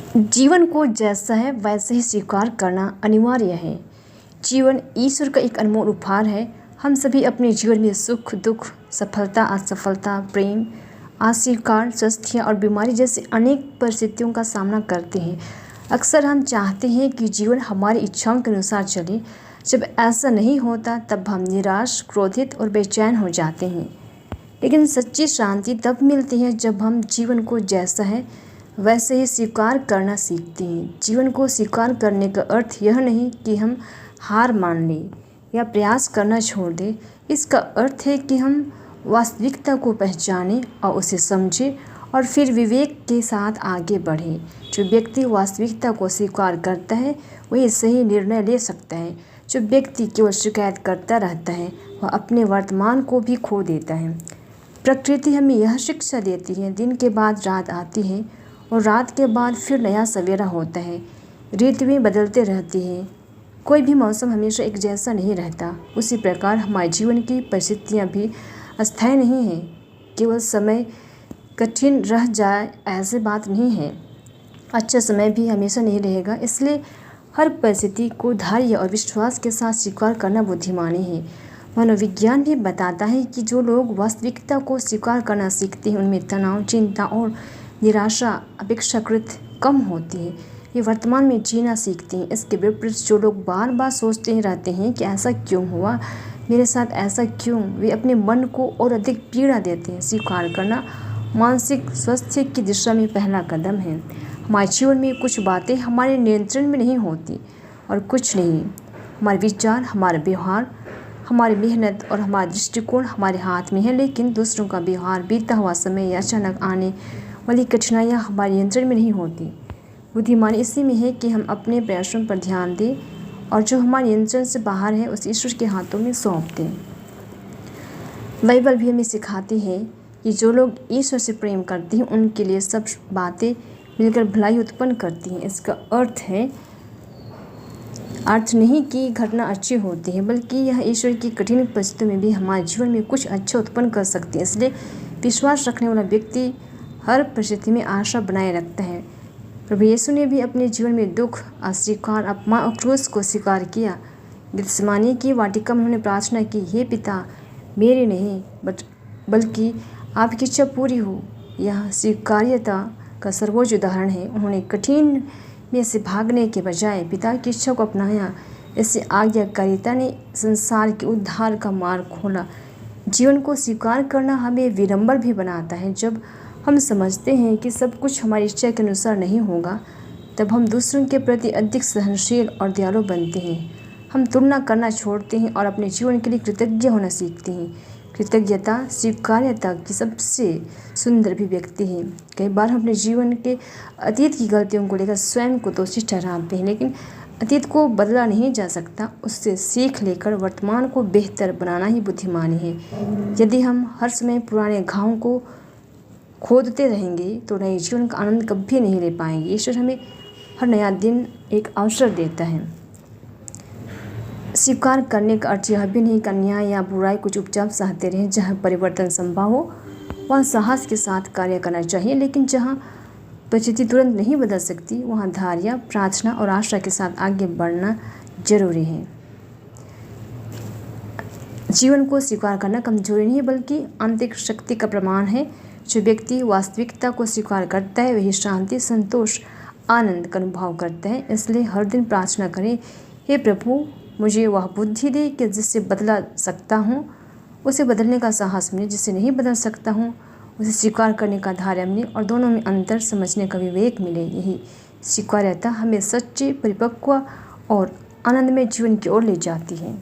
जीवन को जैसा है वैसे ही स्वीकार करना अनिवार्य है। जीवन ईश्वर का एक अनमोल उपहार है। हम सभी अपने जीवन में सुख दुख, सफलता असफलता, प्रेम अस्वीकार, स्वास्थ्य और बीमारी जैसी अनेक परिस्थितियों का सामना करते हैं। अक्सर हम चाहते हैं कि जीवन हमारी इच्छाओं के अनुसार चले। जब ऐसा नहीं होता तब हम निराश, क्रोधित और बेचैन हो जाते हैं। लेकिन सच्ची शांति तब मिलती है जब हम जीवन को जैसा है वैसे ही स्वीकार करना सीखते हैं। जीवन को स्वीकार करने का अर्थ यह नहीं कि हम हार मान लें या प्रयास करना छोड़ दें। इसका अर्थ है कि हम वास्तविकता को पहचानें और उसे समझें और फिर विवेक के साथ आगे बढ़ें। जो व्यक्ति वास्तविकता को स्वीकार करता है वही सही निर्णय ले सकता है। जो व्यक्ति केवल शिकायत करता रहता है वह अपने वर्तमान को भी खो देता है। प्रकृति हमें यह शिक्षा देती है, दिन के बाद रात आती है और रात के बाद फिर नया सवेरा होता है। ऋतुएं बदलते रहती हैं, कोई भी मौसम हमेशा एक जैसा नहीं रहता। उसी प्रकार हमारे जीवन की परिस्थितियाँ भी अस्थायी नहीं हैं। केवल समय कठिन रह जाए ऐसी बात नहीं है, अच्छा समय भी हमेशा नहीं रहेगा। इसलिए हर परिस्थिति को धैर्य और विश्वास के साथ स्वीकार करना बुद्धिमानी है। मनोविज्ञान भी बताता है कि जो लोग वास्तविकता को स्वीकार करना सीखते हैं उनमें तनाव, चिंता और निराशा अपेक्षाकृत कम होती है। ये वर्तमान में जीना सीखते हैं। इसके विपरीत जो लोग बार बार सोचते ही रहते हैं कि ऐसा क्यों हुआ, मेरे साथ ऐसा क्यों, वे अपने मन को और अधिक पीड़ा देते हैं। स्वीकार करना मानसिक स्वास्थ्य की दिशा में पहला कदम है। हमारे जीवन में कुछ बातें हमारे नियंत्रण में नहीं होती और कुछ नहीं। हमारे विचार, हमारा व्यवहार, हमारी मेहनत और हमारा दृष्टिकोण हमारे हाथ में है। लेकिन दूसरों का व्यवहार, बीता हुआ समय या अचानक आने वाली कठिनाइयाँ हमारे नियंत्रण में नहीं होती। बुद्धिमानी इसी में है कि हम अपने प्रयासों पर ध्यान दें और जो हमारे नियंत्रण से बाहर है उसे ईश्वर के हाथों में सौंप दें। बाइबल भी हमें सिखाती है कि जो लोग ईश्वर से प्रेम करते हैं उनके लिए सब बातें मिलकर भलाई उत्पन्न करती हैं। इसका अर्थ नहीं कि घटना अच्छी होती है, बल्कि यह ईश्वर की कठिन परिस्थितियों में भी हमारे जीवन में कुछ अच्छा उत्पन्न कर सकती है। इसलिए विश्वास रखने वाला व्यक्ति हर परिस्थिति में आशा बनाए रखता है। प्रभु यीशु ने भी अपने जीवन में दुख, अस्वीकार, अपमान और क्रोध को स्वीकार किया। गेत्सेमानी की वाटिका में उन्होंने प्रार्थना की, हे पिता, मेरे नहीं बल्कि आपकी इच्छा पूरी हो। यह स्वीकार्यता का सर्वोच्च उदाहरण है। उन्होंने कठिन में से भागने के बजाय पिता की इच्छा को अपनाया। इससे आज्ञाकारिता ने संसार के उद्धार का मार्ग खोला। जीवन को स्वीकार करना हमें विनम्र भी बनाता है। जब हम समझते हैं कि सब कुछ हमारी इच्छा के अनुसार नहीं होगा तब हम दूसरों के प्रति अधिक सहनशील और दयालु बनते हैं। हम तुलना करना छोड़ते हैं और अपने जीवन के लिए कृतज्ञ होना सीखते हैं। कृतज्ञता स्वीकार्यता की सबसे सुंदर अभिव्यक्ति है। कई बार हम अपने जीवन के अतीत की गलतियों को लेकर स्वयं को दोषी ठहराते हैं, लेकिन अतीत को बदला नहीं जा सकता। उससे सीख लेकर वर्तमान को बेहतर बनाना ही बुद्धिमानी है। यदि हम हर समय पुराने घावों को खोदते रहेंगे तो नए जीवन का आनंद कभी नहीं ले पाएंगे। ईश्वर हमें हर नया दिन एक अवसर देता है। स्वीकार करने का अर्थ यह भी नहीं कि अन्याय या बुराई को चुपचाप सहते रहें। जहाँ परिवर्तन संभव हो वहाँ साहस के साथ कार्य करना चाहिए, लेकिन जहाँ परिस्थिति तुरंत नहीं बदल सकती वहाँ धैर्य, प्रार्थना और आशा के साथ आगे बढ़ना जरूरी है। जीवन को स्वीकार करना कमजोरी नहीं बल्कि आंतरिक शक्ति का प्रमाण है। जो व्यक्ति वास्तविकता को स्वीकार करता है वही शांति, संतोष, आनंद का अनुभव करता है। इसलिए हर दिन प्रार्थना करें, हे प्रभु, मुझे वह बुद्धि दे कि जिससे बदला सकता हूँ उसे बदलने का साहस मिले, जिससे नहीं बदल सकता हूँ उसे स्वीकार करने का धैर्य मिले और दोनों में अंतर समझने का विवेक मिले। यही स्वीकार्यता हमें सच्चे, परिपक्व और आनंदमय जीवन की ओर ले जाती है।